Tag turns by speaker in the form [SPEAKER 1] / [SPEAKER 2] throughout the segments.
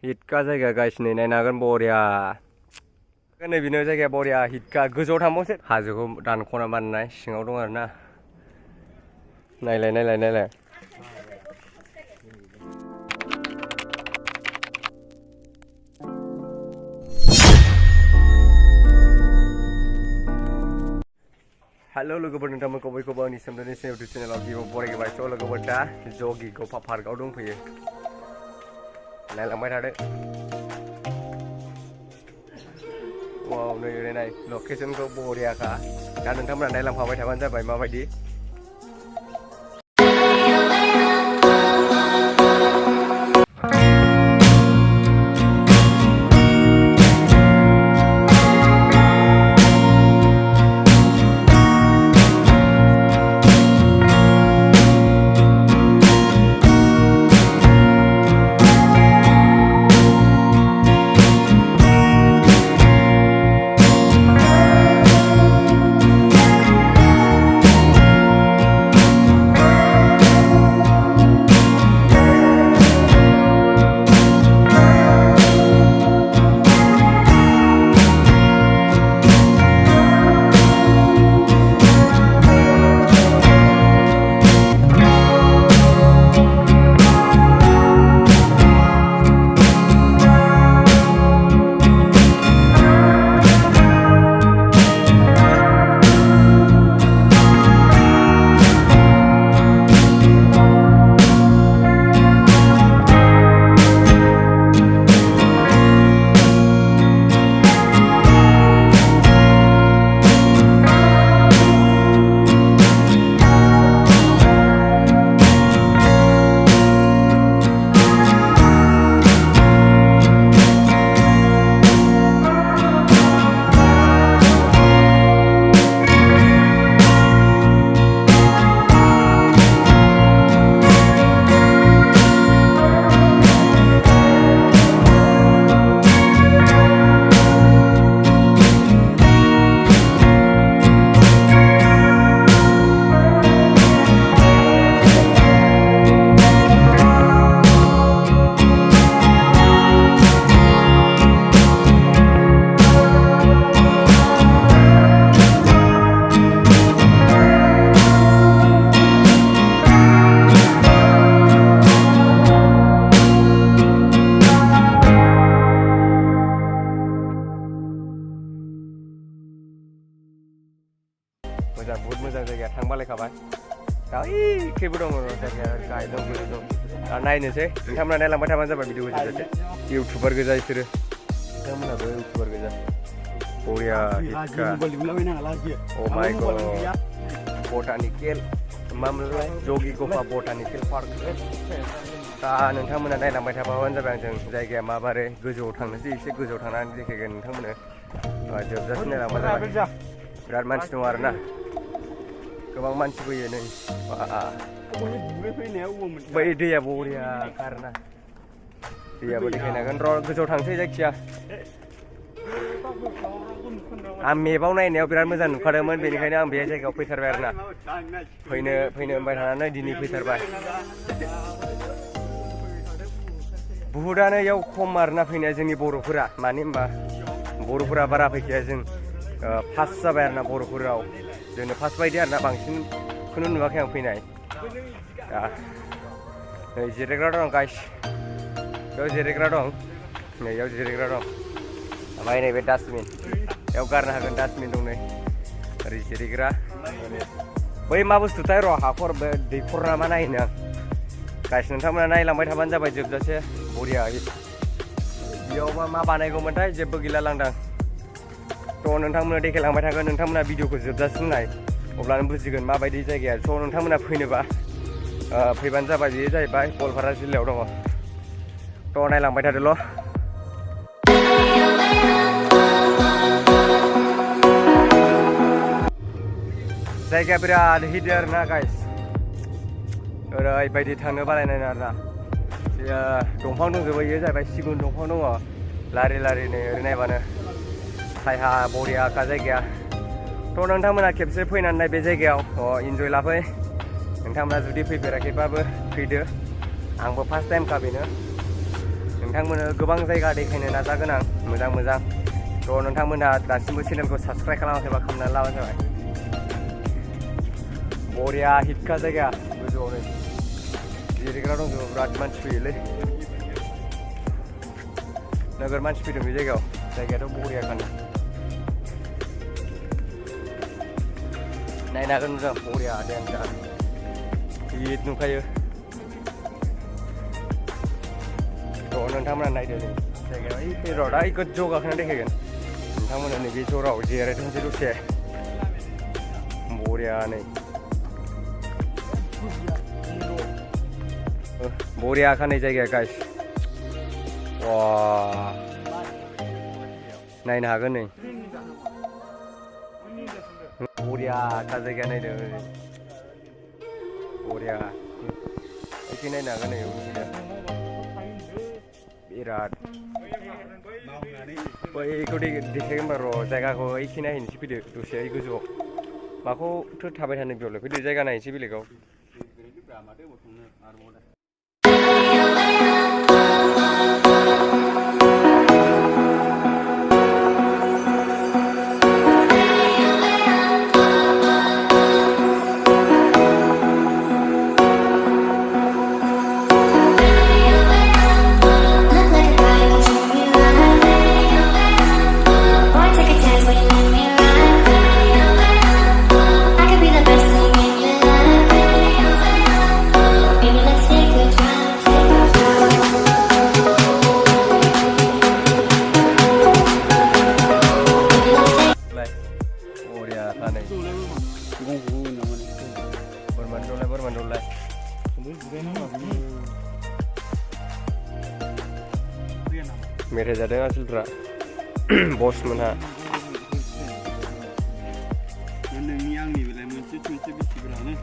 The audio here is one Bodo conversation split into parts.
[SPEAKER 1] हिटका जायगा गाइस नै नायनो हागोन बरिया नै बेनो जायगाया बरिया हिटका गोजौआव थांबावसो हाजोखौ दानख'ना बानायनाय सिङाव दं आरोना नायलाय नायलाय नायलाय हेलो लोगोफोर नोंथांमोनखौ बयखौबो आंनि SwmdwnSN इउटुब चेनेलाव गिबियाव बरायबाय स' लोगोफोर दा ज'गिग'पा पार्कआव दंफैयो नायलांबाय थादो वाव नै ओरै नाय लकेसनखौ बरियाखा दा नोंथांमोना नायलांफाबाय थाबानो जाबाय माबायदि मोजां बहुत मोजां जायगा थांबालायखाबाय दा ओइखैबो दङ जायगाया गाहाय दं गोजौ दं दा नायनोसै नोंथांमोना नायलांबाय थाबानो जाबाय भिडिअखौ जोबजासे इउटुबार गोजा बिसोरो नोंथांमोनाबो इउटुबार गोजा बरिया हिटका अ माय गड बटानिकेल मामोनलाय ज'गिग'पा बटानिकेल पार्क दा नोंथांमोना नायलांबाय थाबानो जाबाय आंजों जायगाया माबारै गोजौआव थांनोसै एसे गोजौआव थांनानै देखायगोन नोंथांमोननो जोबजासे नायलांबाय जाबाय बिराद मानसि दं आरोना गोबां मानसि फैयो नै बै दैया बरिया खारोना दैयाबो देखायनो हागोन र' गोजौआव थांसै जायखिया आं मेपाव नायनायाव बिराद मोजां नुखादोंमोन बेनिखायनो आं बे जायगायाव फैथारबाय आरोना फैनो होनबाय थानानै दिनै फैथारबाय बुहुदानो इयाव खम आरोना फैनाया जोंनि बर'फोरा मानो होनबा बर'फोरा बारा फैखाया जों फार्स्ट जाबाय आरोना बर'फोराव जोंनो फार्स्ट बायदि आरोना बांसिनखौनो नुवाखै आं फैनाय दा नै जिरायग्रा दं गाइस बेयाव जिरायग्रा दं नै इयाव जिरायग्रा दं ओमफ्राय नैबे डास्टबिन बेयाव गारनो हागोन डास्टबिन दं नै ओरै जिरायग्रा बै मा बुस्थुथाय र' हाखर दैखर ना मा नायनो आं गाइस नोंथांमोना नायलांबाय थाबानो जाबाय जोबजासे बरिया बेयावबा मा बानायगौमोनथाय जेबो गैला लांदां थ' नोंथांमोना देखायलांबाय थागोन नोंथांमोना भिडिअखौ जोबजासिम नाय अब्लानो बुजिगोन माबायदि जायगाया स' नोंथांमोना फैनोबा फैबानो जाबाय बेयो जाहैबाय गवालपारा जिल्लायाव दङ थ' नायलांबाय थादोल' जायगाया बिराद हिट आरोना गाइस ओरैबायदि थांनो बालायनाय आरोना दंफां दंजोबो इयो जाहैबाय सिगुन दंफां दङ लारि लारि नै ओरै नायबानो सायहा बरियाखा जायगाया थ' नोंथांमोना खेबसे फैनानै नाय बे जायगायाव इन्जय लाफै नोंथांमोना जुदि फैफेराखैबाबो फैदो आंबो फार्स्ट टाइम का बेनो नोंथांमोननो गोबां जायगा देखायनो नाजागोन आं मोजां थ' नोंथांमोनहा दासिमबो चेनेलखौ साबस्क्राइब खालामाखैबा खालामनानै लाबानो जाबाय बरिया हिटखा जायगा गोजौआवनो जिरायग्रा दंजोबो बिराद मानसि फैयोलै नोगोर मानसि फैदों बे जायगायाथ' बरियाखानो नायनो हागोन मोजां बरिया देन्जार हिट नुखायो थ' नोंथांमोना नायदो नै जायगायाव ओइ र'डआ ओइ गोजौआव गाखोना देखायगोन नोंथांमोना नैबे जराव जिरायथोंसै दसे बरिया नै बरिया खानाय जायगाया गाइस वाह नायनो हागोन नै बरिया का जायगा नायदो बरिया एखे नायनो हागोन नै बिराद बैखौ देखायगोन र' जायगाखौ एखे नायहैनोसै फैदो दसे ओइ गोजौआव माखौथो थाबाय थानो बेयावलाय फैदो जायगा नायनोसै बेलेगाव मेथाइ जादों आसोलफ्रा बस मोनहा नोंनि आंनि बेलाय मोनसे बिसिफोरानो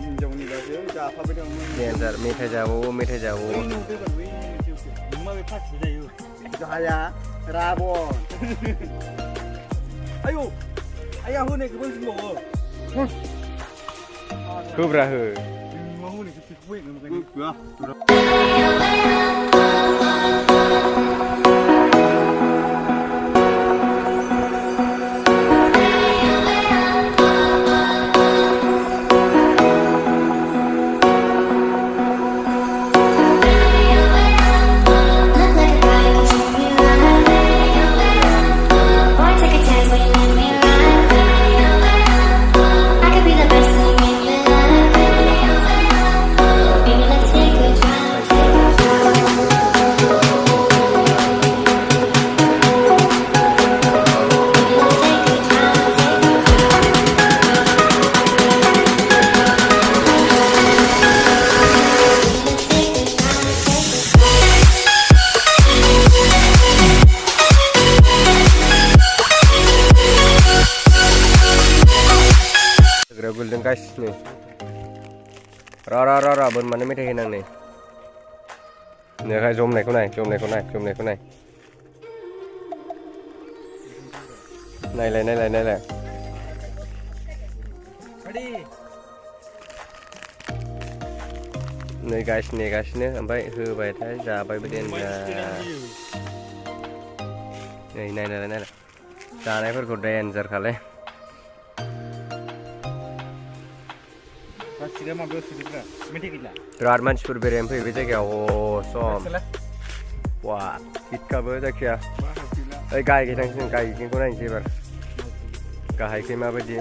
[SPEAKER 1] हिनजावनि बासो जाफाबाय दं देन्जार मेथाइ जाबावो जाया राबन आयौ आया होनायखौबो बुंबावो होब्रा हो गोलदों गासिनो रा बोरमानो मेथाइ होनांनै नोहाय जमनायखौ नाय नायलाय नै नेगासिनो ओमफ्राय होबायथाय जाबायबो देन्जार नै नायलाय जानायफोरखौ देन्जार खालाय बिराद मानसिफोर बेरायनो फैयो बे जायगायाव सम वा हिटखाबो जायखिया ओइ गाहायखै थांसै गाहायखौ नायनोसै एबार गाहायखै माबायदि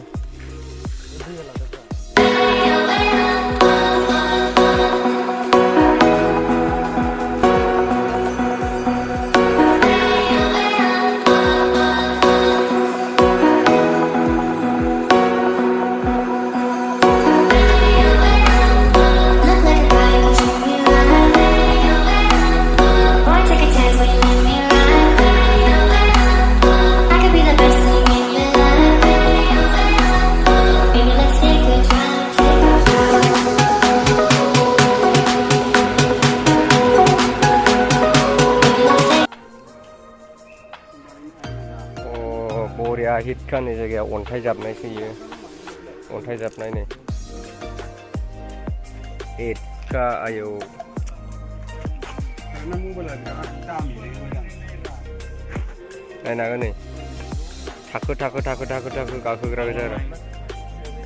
[SPEAKER 1] बरिया हिटखा नै जायगायाव अन्थाइ जाबनायसो इयो अन्थाइ जाबनाय नै हिटका आयौ नायनो हागोन नै थाखो गाखोग्रा गोजा आरो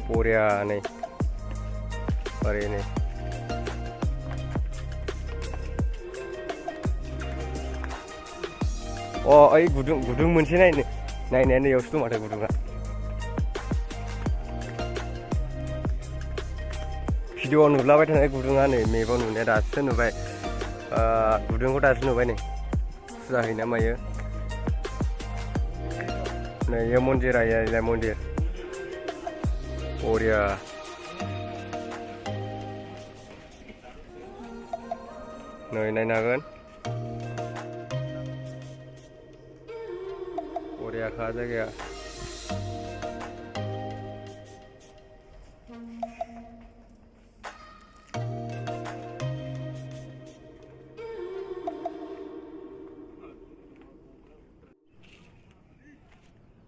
[SPEAKER 1] बरिया नै ओरै नै अ ओइ गुदुं मोनसे नायनाया नैयावसो दं माथो गुदुङा भिडिअ'आव नुलाबाय थानाय गुदुङा नै मेपाव नुनाया दासो नुबाय गुदुंखौ दासो नुबाय नै फुजा हैना मायो नै यो मन्दिरा इलाय मन्दिर बरिया नै नायनो हागोन बरियाखा जायगाया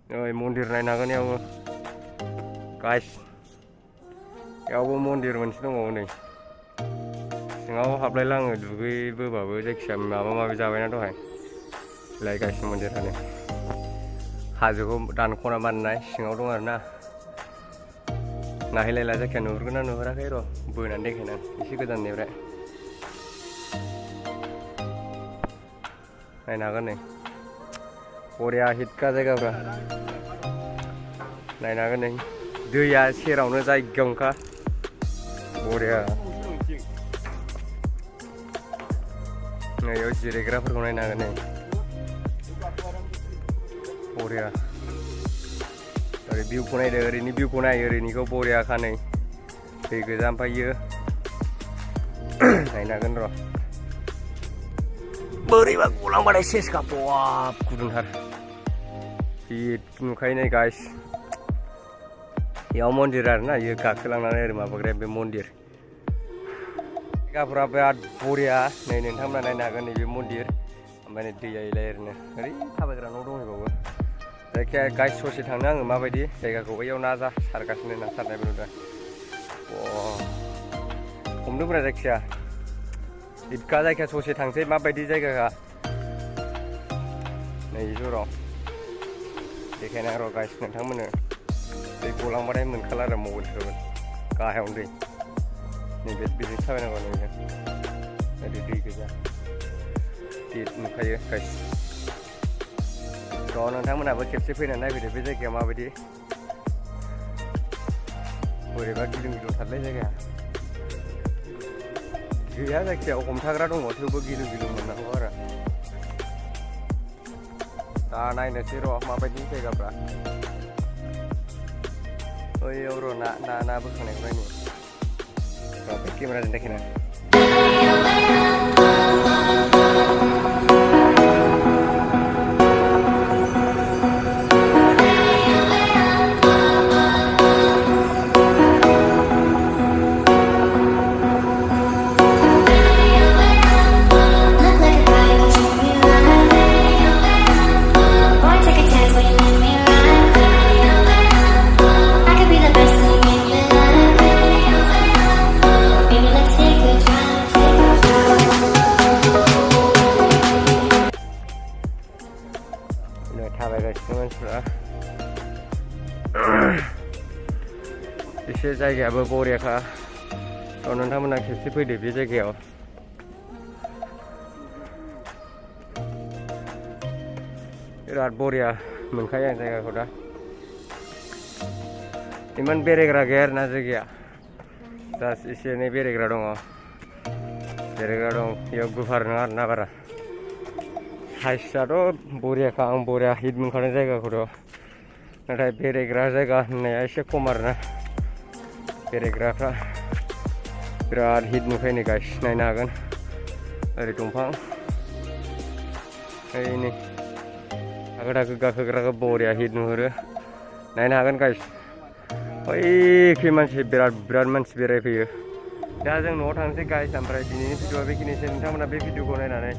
[SPEAKER 1] ओइ मन्दिर नायनो हागोन यावबो गाइस यावबो मन्दिर मोनसे दंबावो नै सिङाव हाबलायलाङो दुगैबोबाबो जायखिया माबा माबि जाबायना दहाय लायगासिनो मन्दिरानो हाजोखौ दानख'ना बानायनाय सिङाव दं आरोना नायहैलायला जायखिया नुहुरगोन ना नुहुराखै र' बोनानै देखायना एसे गोजाननिफ्राय नायनो हागोन नै बरिया हिटका जायगाफ्रा नायनो हागोन नै दैया सेरावनो जायगायावनोखा बरिया नै याव जिरायग्राफोरखौ नायनो हागोन नै बरिया ओरै भिउखौ नायदो ओरैनि भिउखौ नाय ओरैनिखौ बरियाखा नै दै गोजा ओमफ्रायो नायनो हागोन र' बोरैबा गलांबाथाय सेसखा बाब गुदुंथार हिट नुखायो नै गाइस याव मन्दिर आरोना इयो गाखोलांनानै ओरै माबाग्राया बे मन्दिर जायगाफोरा बिराद बरिया नै नोंथांमोना नायनो हागोन नैबे मन्दिर ओमफ्राय नै दैया इलाय ओरैनो ओरै थाबायग्रा न' दंहैबावो जायखिया गाइस ससे थांनो आङो माबायदि जायगाखौ बैयाव ना सारगासिनो ना सारनायबो नुदों हमदोंब्रा जायखिया हिटका जायखिया ससे थांसै माबायदि जायगाया नै जराव देखायना र' गाइस नोंथांमोननो दै गलांबाथाय मोनखाला आरो मबाइल सोगोन गाहायावनो दै नैबे बिजों थाबायनांगौ नोंजों ओरै दै गोजा हिट नुखायो गाइस थ' नोंथांमोनहाबो खेबसे फैनानै नायफैदो बे जायगाया माबायदि बोरैबा गिलुं थारलाय जायगाया गैया जायखिया हमथाग्रा दङ थेवबो गिलुं मोननांगौ आरो दा नायनोसै र' माबायदि जायगाफ्रा ओइयाव र' ना बोखांनायखौ नायनो बे केमेराजों देखायना थाबायगासिनो मानसिफ्रा एसे जायगायाबो बरियाखा थ' नोंथांमोना खेबसे फैदो बे जायगायाव बिराद बरिया मोनखायो आं जायगाखौ दा इमान बेरायग्रा गैया आरोना जायगाया जास्ट एसे एनै बेरायग्रा दं बेयाव गुवार नङा आरोना बारा साइजआथ' बरियाखा आं बरिया हिट मोनखादों जायगाखौथ' नाथाय बेरायग्रा जायगा होननाया एसे खम आरोना बेरायग्राफ्रा बिराद हिट नुखायो नै गाइस नायनो हागोन ओरै दंफां ओरै नै थाखो गाखोग्राखौ बरिया हिट नुहुरो नायनो हागोन गाइस ओइखै मानसि बिराद मानसि बेरायफैयो दा जों न'आव थांसै गाइस ओमफ्राय दिनैनि भिडिअआ बेखिनिसै नोंथांमोना बे भिडिअखौ नायनानै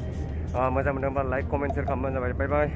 [SPEAKER 1] मोजां मोनदोंबा लाइक कमेन्ट शेयार खालामबानो जाबाय बाय बाय